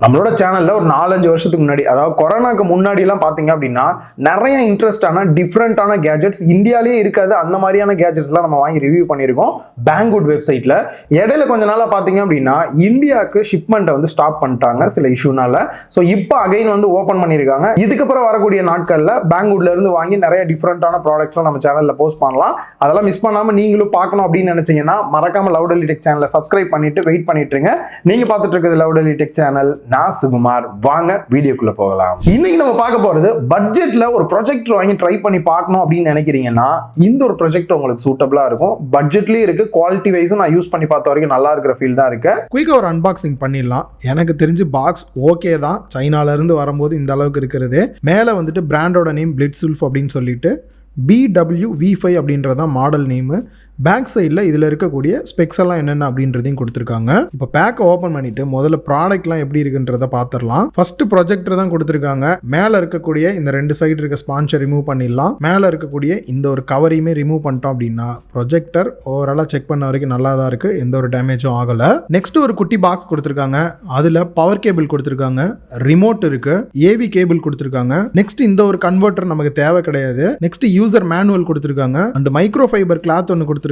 நம்மளோட சேனல்ல ஒரு 4-5 வருஷத்துக்கு முன்னாடி, அதாவது கொரோனாக்கு முன்னாடி எல்லாம் பாத்தீங்க அப்படின்னா நிறைய இன்ட்ரெஸ்டான டிஃப்ரெண்டான கேஜெட்ஸ் இந்தியாலே இருக்காது. அந்த மாதிரியான கேஜெட்ஸ் எல்லாம் நம்ம வாங்கி ரிவ்யூ பண்ணியிருக்கோம் பேங்குட் வெப்சைட்ல. இடையில கொஞ்ச நாளா பாத்தீங்க அப்படின்னா இந்தியாவுக்கு ஷிப்மெண்ட்டை வந்து ஸ்டாப் பண்ணிட்டாங்க சில இஷ்யூனால. ஸோ இப்போ அகைன் வந்து ஓப்பன் பண்ணியிருக்காங்க. இதுக்கப்புறம் வரக்கூடிய நாட்கள்ல பேங்குட்ல இருந்து வாங்கி நிறைய டிஃப்ரெண்டான ப்ராடக்ட்ஸ்லாம் நம்ம சேனல்ல போஸ்ட் பண்ணலாம். அதெல்லாம் மிஸ் பண்ணாம நீங்களும் பார்க்கணும் அப்படின்னு நினைச்சீங்கன்னா மறக்காம லவுடலி டெக் சேனலை சப்ஸ்கிரைப் பண்ணிட்டு வெயிட் பண்ணிட்டு இருங்க. நீங்க பார்த்துட்டு இருக்கிறது லவுடலி டெக் சேனல். நான் சுகுமார். வாங்க வீடியோக்குள்ள போகலாம். இன்னைக்கு நம்ம பார்க்க போறது பட்ஜெட்ல ஒரு ப்ரொஜெக்டர் வாங்கி ட்ரை பண்ணி பார்க்கணும் அப்படின்னு நினைக்கிறீங்கன்னா இந்த ஒரு ப்ரொஜெக்டர் உங்களுக்கு சூட்டபிளா இருக்கும். பட்ஜெட்லயே இருக்கு, குவாலிட்டி வைஸும் நான் யூஸ் பண்ணி பார்த்த வரைக்கும் நல்லா இருக்கிற ஃபீல் தான் இருக்கு. குயிக்கா ஒரு அன்பாக்சிங் பண்ணிடலாம். எனக்கு தெரிஞ்சு பாக்ஸ் ஓகே தான். சைனால இருந்து வரும்போது இந்த அளவுக்கு இருக்கிறது. மேல வந்துட்டு பிராண்டோட நேம் BlitzWolf அப்படின்னு சொல்லிட்டு BW-V5 அப்படின்றதான் மாடல் நேமு. பேக் சைடில் இதில் இருக்கக்கூடிய ஸ்பெக்ஸ் எல்லாம் என்னென்ன அப்படின்றதையும் கொடுத்துருக்காங்க. இப்போ பேக்கை ஓப்பன் பண்ணிட்டு முதல்ல ப்ராடக்ட்லாம் எப்படி இருக்குன்றத பார்த்துடலாம். ஃபர்ஸ்ட் ப்ரொஜெக்டர் தான் கொடுத்துருக்காங்க. மேலே இருக்கக்கூடிய இந்த 2 சைடு இருக்க ஸ்பான்சை ரிமூவ் பண்ணிடலாம். மேலே இருக்கக்கூடிய இந்த ஒரு கவரையுமே ரிமூவ் பண்ணிட்டோம் அப்படின்னா ப்ரொஜெக்டர் ஓவராலாக செக் பண்ண வரைக்கும் நல்லா தான் இருக்கு, எந்த ஒரு டேமேஜும் ஆகலை. நெக்ஸ்ட் ஒரு குட்டி பாக்ஸ் கொடுத்துருக்காங்க. அதில் பவர் கேபிள் கொடுத்துருக்காங்க, ரிமோட் இருக்கு, ஏவி கேபிள் கொடுத்துருக்காங்க. நெக்ஸ்ட் இந்த ஒரு கன்வெர்ட்டர் நமக்கு தேவை கிடையாது. நெக்ஸ்ட் யூசர் மேனுவல் கொடுத்துருக்காங்க. அண்ட் மைக்ரோ ஃபைபர் கிளாத் ஒன்று கொடுத்துருக்காங்க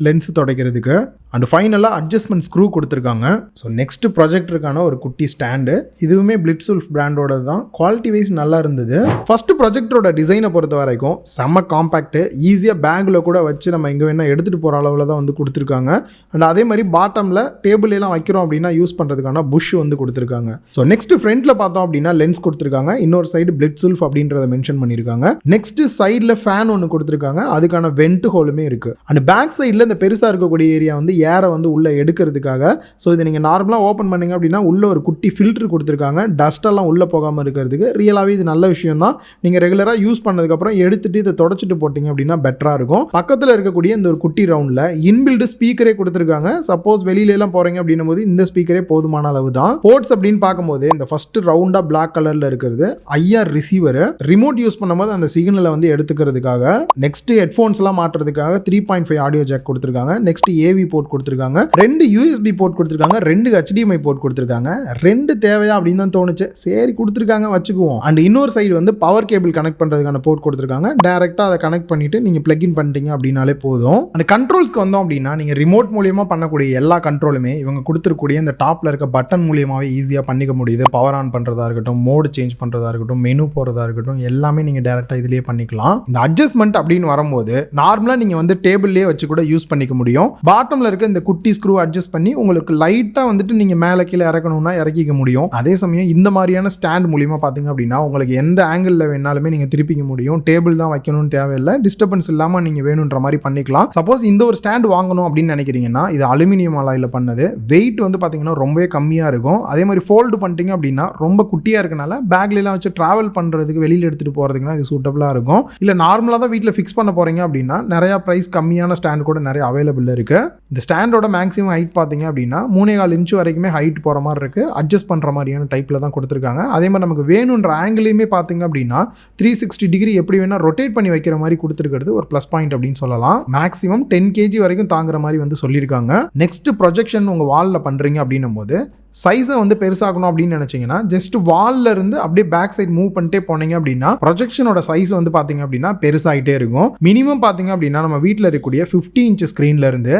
லென்ஸ் துடைக்கிறதுக்கு. அண்ட் ஃபைனலா அட்ஜஸ்ட்மெண்ட் ஸ்க்ரூ கொடுத்துருக்காங்க. ஸோ நெக்ஸ்ட் ப்ரொஜெக்டருக்கான ஒரு குட்டி ஸ்டாண்டு. இதுவுமே BlitzWolf பிராண்டோட தான். குவாலிட்டி வைஸ் நல்லா இருந்தது. ஃபர்ஸ்ட் ப்ரொஜெக்டரோட டிசைனை பொறுத்த வரைக்கும் செம்ம காம்பாக்ட், ஈஸியாக பேக்ல கூட வச்சு நம்ம எங்கே வேணா எடுத்துட்டு போகிற அளவில் தான் வந்து கொடுத்துருக்காங்க. அண்ட் அதே மாதிரி பாட்டமில் டேபிள் எல்லாம் வைக்கிறோம் அப்படின்னா யூஸ் பண்ணுறதுக்கான புஷ் வந்து கொடுத்துருக்காங்க. ஸோ நெக்ஸ்ட் ஃப்ரண்ட்ல பார்த்தோம் அப்படின்னா லென்ஸ் கொடுத்துருக்காங்க. இன்னொரு சைடு BlitzWolf அப்படின்றத மென்ஷன் பண்ணியிருக்காங்க. நெக்ஸ்ட் சைடில் ஃபேன் ஒன்று கொடுத்துருக்காங்க. அதுக்கான வெண்ட் ஹோலுமே இருக்கு. அண்ட் பேக் சைடில் இந்த பெருசாக இருக்கக்கூடிய ஏரியா வந்து ஏரை வந்து உள்ளே எடுக்கிறதுக்காக. ஸோ இதை நீங்கள் நார்மலாக ஓப்பன் பண்ணிங்க அப்படின்னா உள்ள ஒரு குட்டி ஃபில்டர் கொடுத்துருக்காங்க, டஸ்டெல்லாம் உள்ளே போகாமல் இருக்கிறதுக்கு. ரியலாகவே இது நல்ல விஷயம் தான். நீங்கள் ரெகுலராக யூஸ் பண்ணதுக்கப்புறம் எடுத்துட்டு இதை தொடச்சிட்டு போட்டிங்க அப்படின்னா பெட்டராக இருக்கும். பக்கத்தில் இருக்கக்கூடிய இந்த ஒரு குட்டி ரவுண்டில் இன்பில்டு ஸ்பீக்கரே கொடுத்துருக்காங்க. சப்போஸ் வெளியிலலாம் போகிறீங்க அப்படின்னும் போது இந்த ஸ்பீக்கரே போதுமான அளவு தான். போர்ட்ஸ் அப்படின்னு பார்க்கும்போது இந்த ஃபர்ஸ்ட் ரவுண்டாக பிளாக் கலரில் இருக்கிறது IR ரிசீவர். ரிமோட் யூஸ் பண்ணும்போது அந்த சிக்னலை வந்து எடுத்துக்கிறதுக்காக. நெக்ஸ்ட் ஹெட்ஃபோன்ஸ்லாம் மாட்டுறதுக்காக 3.5 ஆடியோ ஜாக் கொடுத்துருக்காங்க. நெக்ஸ்ட் ஏவி போர்ட் கொடுத்துருக்காங்க. 2 USB போர்ட் கொடுத்துருக்காங்க. 2 HDMI போர்ட் கொடுத்துருக்காங்க. 2 தேவையா அப்படின்னு தான் தோணுச்சு, சரி கொடுத்துருக்காங்க வச்சுக்குவோம். அண்ட் இன்னொரு சைடு வந்து பவர் கேபிள் கனெக்ட் பண்றதுக்கான போர்ட் கொடுத்துருக்காங்க. டைரக்டா அதை கனெக்ட் பண்ணிட்டு நீங்க பிளக் இன் பண்ணிட்டீங்க அப்படின்னாலே போதும். அந்த கண்ட்ரோல்ஸ்க்கு வந்தோம் அப்படின்னா நீங்க ரிமோட் மூலியமா பண்ணக்கூடிய எல்லா கண்ட்ரோலுமே இவங்க கொடுத்துருக்கூடிய இந்த டாப்ல இருக்க பட்டன் மூலியமாவே ஈஸியா பண்ணிக்க முடியுது. பவர் ஆன் பண்றதா இருக்கட்டும், மோடு சேஞ்ச் பண்றதா இருக்கட்டும், மெனு போறதா இருக்கட்டும், எல்லாமே நீங்க டைரக்டா இதுலயே பண்ணிக்கலாம். இந்த அட்ஜஸ்ட்மெண்ட் அப்படின்னு வரும்போது நார்மலா நீங்க வந்து டேபிள்லயே வச்சு கூட யூஸ் பண்ணிக்க முடியும். பாட்டம்ல இருக்க இந்த குட்டி ஸ்க்ரூ அட்ஜஸ்ட் பண்ணி உங்களுக்கு லைட்டா வந்துட்டு நீங்க மேல கீழே இறக்கணும்னா இறக்கிக்க முடியும். அதே சமயம் இந்த மாதிரியான ஸ்டாண்ட் மூலியமா பாத்தீங்க அப்படின்னா உங்களுக்கு எந்த ஆங்கிள் வேணாலுமே நீங்க திருப்பிக்க முடியும். டேபிள் தான் வைக்கணும்னு தேவையில்லை, டிஸ்டர்பன்ஸ் இல்லாம நீங்க வேணும்ன்ற மாதிரி பண்ணிக்கலாம். சப்போஸ் இந்த ஒரு ஸ்டாண்ட் வாங்கணும் அப்படின்னு நினைக்கிறீங்கன்னா இது அலுமினியம் அலாயில பண்ணது. வெயிட் வந்து பாத்தீங்கன்னா ரொம்பவே கம்மியா இருக்கும். அதே மாதிரி ஃபோல்டு பண்ணிட்டீங்க அப்படின்னா ரொம்ப குட்டியா இருக்கனால பேக்ல எல்லாம் வச்சு டிராவல் பண்றதுக்கு வெளியில எடுத்துட்டு போறதுக்குன்னா இது சூட்டபிளா இருக்கும். இல்ல நார்மலா தான் வீட்டில் ஃபிக்ஸ் பண்ண போறீங்க அப்படின்னா நிறைய பிரைஸ் கம்மியான ஸ்டாண்ட் கூட நிறைய அவைலபிள் இருக்கு. இந்த ஸ்டாண்டோட மேக்ஸிமம் ஹைட் பார்த்தீங்க அப்படின்னா 3.4 இன்ச் வரைக்குமே ஹைட் போகிற மாதிரி இருக்கு. அட்ஜஸ்ட் பண்ணுற மாதிரியான டைப்பில் தான் கொடுத்துருக்காங்க. அதே மாதிரி நமக்கு வேணுன்ற ஆங்கிளையுமே பார்த்தீங்க அப்படின்னா 360 டிகிரி எப்படி வேணால் ரொட்டேட் பண்ணி வைக்கிற மாதிரி கொடுத்துருக்கிறது ஒரு ப்ளஸ் பாயிண்ட் அப்படின்னு சொல்லலாம். மேக்ஸிமம் 10 kg வரைக்கும் தாங்குற மாதிரி வந்து சொல்லியிருக்காங்க. நெக்ஸ்ட் ப்ரொஜெக்ஷன் உங்கள் வாலில் பண்ணுறீங்க அப்படின்னும் போது சைஸை வந்து பெருசாகணும் அப்படின்னு நினைச்சீங்கன்னா ஜஸ்ட் வால்ல இருந்து அப்படியே பேக் சைடு மூவ் பண்ணிட்டே போனீங்க அப்படின்னா ப்ரொஜெக்ஷனோட சைஸ் வந்து பாத்தீங்க அப்படின்னா பெருசாயிட்டே இருக்கும். மினிமம் பாத்தீங்க அப்படின்னா நம்ம வீட்டில் இருக்கக்கூடிய 50 இன்ச் ஸ்கிரீன்ல இருந்து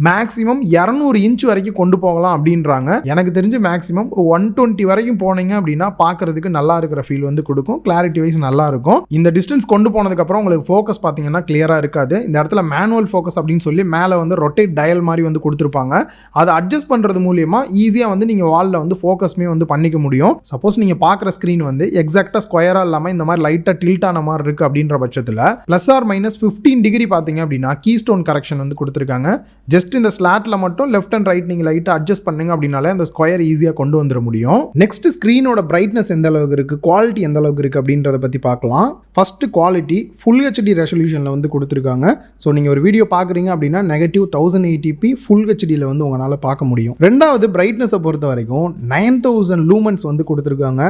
மேக்ஸிமம் 200 இன்ச் வரைக்கும் கொண்டு போகலாம் அப்படின்றாங்க. எனக்கு தெரிஞ்சு மேக்ஸிமம் ஒரு 120 வரைக்கும் போனீங்க அப்படின்னா பாக்குறதுக்கு நல்லா இருக்கிற ஃபீல் வந்து கொடுக்கும். கிளாரிட்டி வைஸ் நல்லா இருக்கும். இந்த டிஸ்டன்ஸ் கொண்டு போனதுக்கு அப்புறம் உங்களுக்கு ஃபோக்கஸ் பாத்தீங்கன்னா கிளியரா இருக்காது. இந்த இடத்துல மேனுவல் ஃபோக்கஸ் அப்படின்னு சொல்லி மேல வந்து ரொட்டேட் டயல் மாதிரி வந்து கொடுத்துருப்பாங்க. அதை அட்ஜஸ்ட் பண்றது மூலியமா ஈஸியா வந்து நீங்க வால்ல வந்து ஃபோக்கஸ்மே வந்து பண்ணிக்க முடியும். சப்போஸ் நீங்க பார்க்குற ஸ்கிரீன் வந்து எக்ஸாக்டா ஸ்கொயரா இல்லாம இந்த மாதிரி லைட்டா டில்ட் ஆன மாதிரி இருக்கு அப்படின்ற பட்சத்தில் +or-15 டிகிரி பார்த்தீங்க அப்படின்னா கீஸ்டோன் கரெக்ஷன் வந்து கொடுத்துருக்காங்க. ஜஸ்ட் இந்த ஸ்லாட்ல மட்டும் லெஃப்ட் அண்ட் ரைட் நீங்க லைட்டா அட்ஜஸ்ட் பண்ணீங்க அப்படின்னாலே அந்த ஸ்கொயர் ஈஸியா கொண்டு வந்துட முடியும். நெக்ஸ்ட் ஸ்கிரீனோட பிரைட்னஸ் எந்த அளவுக்கு இருக்கு, குவாலிட்டி எந்த அளவுக்கு இருக்கு அப்படின்றத பத்தி பார்க்கலாம். ஃபர்ஸ்ட் குவாலிட்டி ஃபுல் HD ரெசல்யூஷன்ல வந்து கொடுத்துருக்காங்க. ஸோ நீங்க ஒரு வீடியோ பார்க்குறீங்க அப்படின்னா -1080p ஃபுல் HDல வந்து உங்களால பார்க்க முடியும். ரெண்டாவது பிரைட்னஸை பொறுத்த வரைக்கும் 9000 லூமன்ஸ் வந்து கொடுத்துருக்காங்க.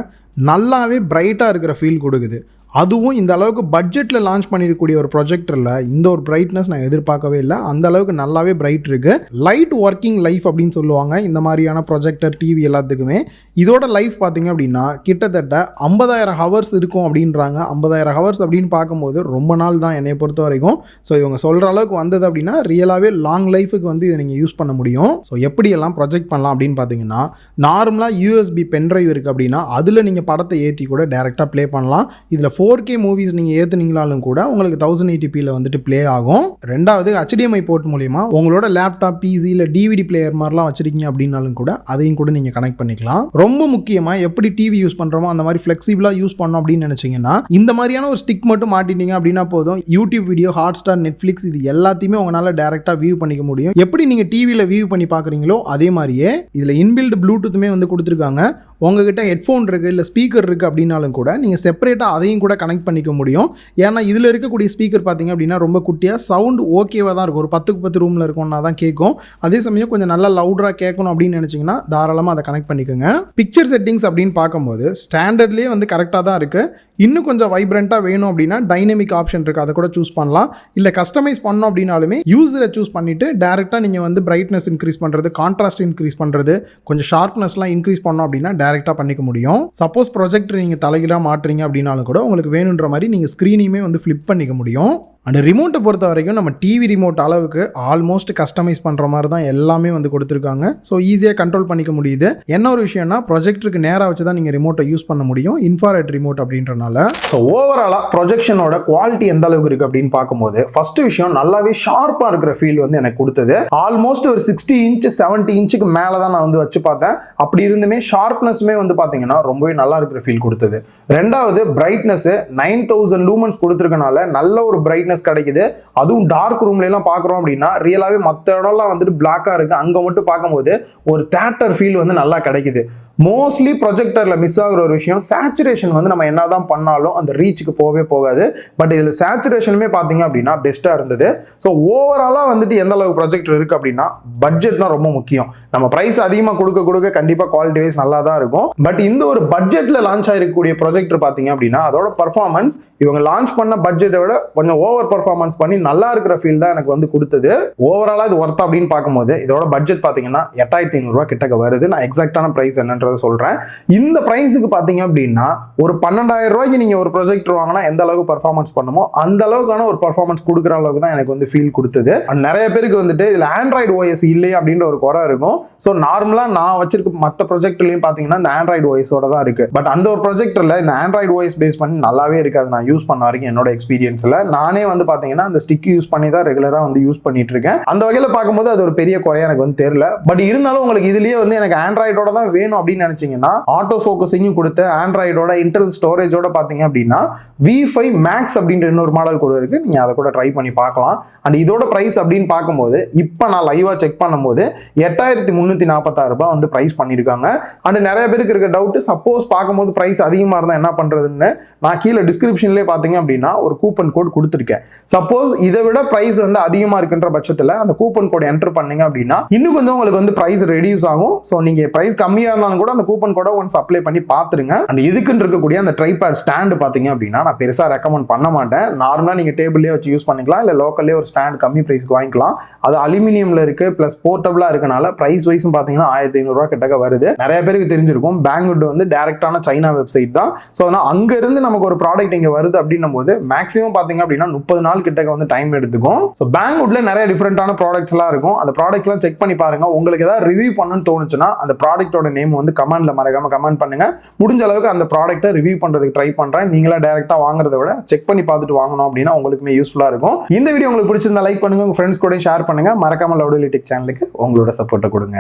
நல்லாவே பிரைட்டாக இருக்கிற ஃபீல் கொடுக்குது. அதுவும் இந்த அளவுக்கு பட்ஜெட்டில் லான்ச் பண்ணிருக்கக்கூடிய ஒரு ப்ரொஜெக்டரில் இந்த ஒரு பிரைட்னஸ் நான் எதிர்பார்க்கவே இல்லை. அந்த அளவுக்கு நல்லாவே பிரைட் இருக்கு. லைட் ஒர்க்கிங் லைஃப் அப்படின்னு சொல்லுவாங்க இந்த மாதிரியான ப்ரொஜெக்டர் டிவி எல்லாத்துக்குமே. இதோட லைஃப் பார்த்தீங்க அப்படின்னா கிட்டத்தட்ட 50,000 ஹவர்ஸ் இருக்கும் அப்படின்றாங்க. 50,000 ஹவர்ஸ் அப்படின்னு பார்க்கும்போது ரொம்ப நாள் தான் என்னை பொறுத்த வரைக்கும். ஸோ இவங்க சொல்கிற அளவுக்கு வந்தது அப்படின்னா ரியலாகவே லாங் லைஃபுக்கு வந்து இதை நீங்கள் யூஸ் பண்ண முடியும். ஸோ எப்படியெல்லாம் ப்ரொஜெக்ட் பண்ணலாம் அப்படின்னு பார்த்தீங்கன்னா, நார்மலாக யூஎஸ்பி பென்ட்ரைவ் இருக்குது அப்படின்னா அதில் நீங்கள் படத்தை ஏற்றி கூட டேரெக்டாக ப்ளே பண்ணலாம். இதில் 4K மூவிஸ் நீங்கள் ஏற்றுனீங்களாலும் கூட உங்களுக்கு 1080pல வந்துட்டு ப்ளே ஆகும். ரெண்டாவது HDMI போர்ட் மூலிமா உங்களோட லேப்டாப், பிசி இல்லை டிவிடி பிளேயர் மாதிரிலாம் வச்சிருக்கீங்க அப்படின்னாலும் கூட அதையும் கூட நீங்கள் கனெக்ட் பண்ணிக்கலாம். ரொம்ப முக்கியமாக எப்படி டிவி யூஸ் பண்ணுறோமோ அந்த மாதிரி ஃப்ளெக்சிபிளாக யூஸ் பண்ணோம் அப்படின்னு நினச்சிங்கன்னா இந்த மாதிரியான ஒரு ஸ்டிக் மட்டும் மாட்டிட்டீங்க அப்படின்னா போதும். யூடியூப் வீடியோ, ஹாட்ஸ்டார், நெட்ஃப்ளிக்ஸ் இது எல்லாத்தையுமே உங்களால் டேரெக்டாக வியூ பண்ணிக்க முடியும். எப்படி நீங்கள் டிவியில் வியூ பண்ணி பார்க்குறீங்களோ அதே மாதிரியே இதில் இன்பில்ட் ப்ளூடூத்துமே வந்து கொடுத்துருக்காங்க. உங்ககிட்ட ஹெட்ஃபோன் இருக்குது இல்லை ஸ்பீக்கர் இருக்குது அப்படின்னாலும் கூட நீங்கள் செப்பரேட்டாக அதையும் கூட கனெக்ட் பண்ணிக்க முடியும். ஏன்னா இதில் இருக்கக்கூடிய ஸ்பீக்கர் பார்த்தீங்க அப்படின்னா ரொம்ப குட்டியாக சவுண்ட் ஓகேவாக தான் இருக்கும். ஒரு 10க்கு 10 ரூமில் இருக்கும்னா தான் கேட்கும். அதே சமயம் கொஞ்சம் நல்லா லவுடராக கேட்கணும் அப்படின்னு நினச்சிங்கன்னா தாராளமாக அதை கனெக்ட் பண்ணிக்கோங்க. பிக்சர் செட்டிங்ஸ் அப்படின்னு பார்க்கும்போது ஸ்டாண்டர்ட்லேயே வந்து கரெக்டாக தான் இருக்குது. இன்னும் கொஞ்சம் வைப்ரண்ட்டாக வேணும் அப்படின்னா டைனமிக் ஆப்ஷன் இருக்குது, அதை கூட சூஸ் பண்ணலாம். இல்லை கஸ்டமைஸ் பண்ணோம் அப்படின்னாலுமே யூஸரை சூஸ் பண்ணிவிட்டு டேரெக்டாக நீங்கள் வந்து பிரைட்னஸ் இன்க்ரீஸ் பண்ணுறது, கான்ட்ராஸ்ட் இன்க்ரீஸ் பண்ணுறது, கொஞ்சம் ஷார்ப்னஸ்லாம் இன்க்ரீஸ் பண்ணோம் அப்படின்னா டேரெக்டாக பண்ணிக்க முடியும். சப்போஸ் ப்ரொஜெக்டர் நீங்கள் தலைகீழாக மாட்டுறீங்க அப்படின்னாலும் கூட உங்களுக்கு வேணுன்ற மாதிரி நீங்கள் ஸ்க்ரீனையுமே வந்து ஃப்ளிப் பண்ணிக்க முடியும். அண்ட் ரிமோட்டை பொறுத்த வரைக்கும் நம்ம டிவி ரிமோட் அளவுக்கு ஆல்மோஸ்ட் கஸ்டமைஸ் பண்ணுற மாதிரி தான் எல்லாமே வந்து கொடுத்துருக்காங்க. ஸோ ஈஸியாக கண்ட்ரோல் பண்ணிக்க முடியுது. என்ன ஒரு விஷயம்னா ப்ரொஜெக்டருக்கு நேராக வச்சு தான் நீங்கள் ரிமோட்டை யூஸ் பண்ண முடியும், இன்ஃப்ராரெட் ரிமோட் அப்படின்றனால. ஸோ ஓவராலாக ப்ரொஜெக்ஷனோட குவாலிட்டி எந்த அளவுக்கு இருக்குது அப்படின்னு பார்க்கும்போது ஃபர்ஸ்ட் விஷயம் நல்லாவே ஷார்ப்பாக இருக்கிற ஃபீல் வந்து எனக்கு கொடுத்தது. ஆல்மோஸ்ட் ஒரு 60 இன்ச் 70 இன்ச்சுக்கு மேலே தான் நான் வந்து வச்சு பார்த்தேன். அப்படி இருந்துமே ஷார்ப்னஸ்மே வந்து பார்த்தீங்கன்னா ரொம்பவே நல்லா இருக்கிற ஃபீல் கொடுத்தது. ரெண்டாவது பிரைட்னஸ் 9000 லூமன்ஸ் கொடுத்துருக்கனால நல்ல ஒரு பிரைட்னஸ் கிடைக்குது. அதுவும் டார்க் ரூம்ல எல்லாம் பாக்குறோம் அப்படின்னா ரியலாவே மத்த இடம்லாம் வந்துட்டு பிளாக்கா இருக்கு, அங்க மட்டும் பார்க்கும்போது ஒரு தியேட்டர் ஃபீல் வந்து நல்லா கிடைக்குது. மோஸ்ட்லி ப்ரொஜெக்டர்ல மிஸ் ஆகுற ஒரு விஷயம் சேச்சுரேஷன் வந்து நம்ம என்னதான் பண்ணாலும் அந்த ரீச்சுக்கு போகவே போகாது. பட் இதுல சேச்சுரேஷனுமே பாத்தீங்க அப்படின்னா பெஸ்டா இருந்தது. ஸோ ஓவராலா வந்துட்டு எந்த அளவுக்கு ப்ரொஜெக்டர் இருக்கு அப்படின்னா பட்ஜெட் தான் ரொம்ப முக்கியம். நம்ம பிரைஸ் அதிகமா கொடுக்க கண்டிப்பா குவாலிட்டி வைஸ் நல்லா தான் இருக்கும். பட் இந்த ஒரு பட்ஜெட்ல லான்ச் ஆயிருக்கக்கூடிய ப்ரொஜெக்டர் பாத்தீங்க அப்படின்னா அதோட பர்ஃபார்மன்ஸ் இவங்க லான்ச் பண்ண பட்ஜெட்டை விட கொஞ்சம் ஓவர் பர்ஃபார்மன்ஸ் பண்ணி நல்லா இருக்கிற ஃபீல் தான் எனக்கு வந்து கொடுத்தது. ஓவராலா இது ஒர்த் அப்படின்னு பார்க்கும்போது இதோட பட்ஜெட் பாத்தீங்கன்னா 8500 ரூபாய் கிட்டக்க வருது. நான் எக்ஸாக்டான பிரைஸ் என்னன்ற சொல்றேன். இந்த பிரைஸுக்கு பாத்தீங்க அப்படின்னா ஒரு 12,000 ரூபாய்க்கு நீங்க ஒரு ப்ரொஜெக்டர் வாங்கினா எந்த அளவுக்கு பர்ஃபார்மன்ஸ் பண்ணுமோ அந்த அளவுக்கான ஒரு பர்ஃபார்மன்ஸ் கொடுக்குற அளவுக்கு தான் எனக்கு வந்து ஃபீல் கொடுத்தது. நிறைய பேருக்கு வந்துட்டு இதுல ஆண்ட்ராய்டு ஓஎஸ் இல்லை அப்படின்ற ஒரு குறை இருக்கும். ஸோ நார்மலா நான் வச்சிருக்க மற்ற ப்ரொஜெக்டர்லயும் பாத்தீங்கன்னா இந்த ஆண்ட்ராய்டு ஓஎஸோட தான் இருக்கு. பட் அந்த ஒரு ப்ரொஜெக்டர்ல இந்த ஆண்ட்ராய்டு ஓஎஸ் பேஸ் பண்ணி நல்லாவே இருக்காது. நான் யூஸ் பண்ண வரைக்கும் என்னோட எக்ஸ்பீரியன்ஸ்ல நானே வந்து பாத்தீங்கன்னா அந்த ஸ்டிக் யூஸ் பண்ணி தான் ரெகுலரா வந்து யூஸ் பண்ணிட்டு இருக்கேன். அந்த வகையில பார்க்கும்போது அது ஒரு பெரிய குறையா எனக்கு வந்து தெரியல. பட் இருந்தாலும் உங்களுக்கு இதுலயே வந்து எனக்கு ஆண்ட்ராய்டோட தான் வேணும் அப்படின்னு நினைச்சீங்கன்னா ஆட்டோ ஃபோக்கஸிங்கும் கொடுத்து ஆண்ட்ராய்டோட இன்டர்னல் ஸ்டோரேஜோட பாத்தீங்க அப்படின்னா V5 Max அப்படின்ற இன்னொரு மாடல் கூட இருக்கு. நீங்க அதை கூட ட்ரை பண்ணி பார்க்கலாம். அண்ட் இதோட பிரைஸ் அப்படின்னு பார்க்கும்போது இப்ப நான் லைவா செக் பண்ணும்போது 8346 ரூபாய் வந்து பிரைஸ் பண்ணிருக்காங்க. அண்ட் நிறைய பேருக்கு இருக்க டவுட், சப்போஸ் பார்க்கும்போது பிரைஸ் அதிகமா இருந்தா என்ன பண்றதுன்னு நான் கீழே டிஸ்கிரிப்ஷன்லேயே பாத்தீங்க அப்படின்னா ஒரு கூப்பன் கோட் கொடுத்துருக்கேன். சப்போஸ் இதை விட பிரைஸ் வந்து அதிகமா இருக்குன்ற பட்சத்துல அந்த கூப்பன் கோட் என்டர் பண்ணீங்க அப்படின்னா இன்னும் கொஞ்சம் உங்களுக்கு வந்து பிரைஸ் ரெடியூஸ் ஆகும். ஸோ நீங்க பிரைஸ் கம்மியா இருந்தாலும் கூட அந்த கூப்பன் கோட ஒன்ஸ் அப்ளை பண்ணி பாத்துருங்க. அண்ட் இதுக்குன்னு இருக்கக்கூடிய அந்த ட்ரைபேட் ஸ்டாண்ட் பாத்தீங்க அப்படின்னா நான் பெருசா ரெக்கமெண்ட் பண்ண மாட்டேன். நார்மலா நீங்க டேபிள்லயே வச்சு யூஸ் பண்ணிக்கலாம், இல்ல லோக்கல்லே ஒரு ஸ்டாண்ட் கம்மி பிரைஸ்க்கு வாங்கிக்கலாம். அது அலுமினியம்ல இருக்கு, பிளஸ் போர்ட்டபிளா இருக்கனால பிரைஸ் வைஸும் பாத்தீங்கன்னா 1500 ரூபாய் கிட்டக்க வருது. நிறைய பேருக்கு தெரிஞ்சிருக்கும் பேங்க்வுட் வந்து டைரக்டான சைனா வெப்சைட் தான். ஸோ அதனால அங்க இருந்து நமக்கு ஒரு ப்ராடக்ட் இங்க வருது அப்படின்னும் போது மேக்ஸிமம் பாத்தீங்க அப்படின்னா 30 நாள் கிட்டக்க வந்து டைம் எடுத்துக்கும். ஸோ பேங்க்வுட்ல நிறைய டிஃபரெண்டான ப்ராடக்ட்ஸ் எல்லாம் இருக்கும். அந்த ப்ராடக்ட்ஸ் எல்லாம் செக் பண்ணி பாருங்க. உங்களுக்கு ஏதாவது ரிவ்யூ பண்ணணும்னு தோணுச்சுன்னா அந்த ப்ராடக்ட்டோட நேம் வந்து கமெண்ட்ல மறக்காம கமெண்ட் பண்ணுங்க. முடிஞ்ச அளவுக்கு அந்த ப்ராடக்ட்டை ரிவ்யூ பண்றதுக்கு ட்ரை பண்றேன். நீங்களா டைரக்டா வாங்குறத விட செக் பண்ணி பார்த்துட்டு வாங்கணும் அப்படின்னா உங்களுக்குமே யூஸ்ஃபுல்லா இருக்கும். இந்த வீடியோ உங்களுக்கு பிடிச்சிருந்தா லைக் பண்ணுங்க, உங்க ஃப்ரெண்ட்ஸ் கூட ஷேர் பண்ணுங்க. மறக்காம லவ்டலி டெக் சேனலுக்கு உங்களோட சப்போர்ட்டை கொடுங்க.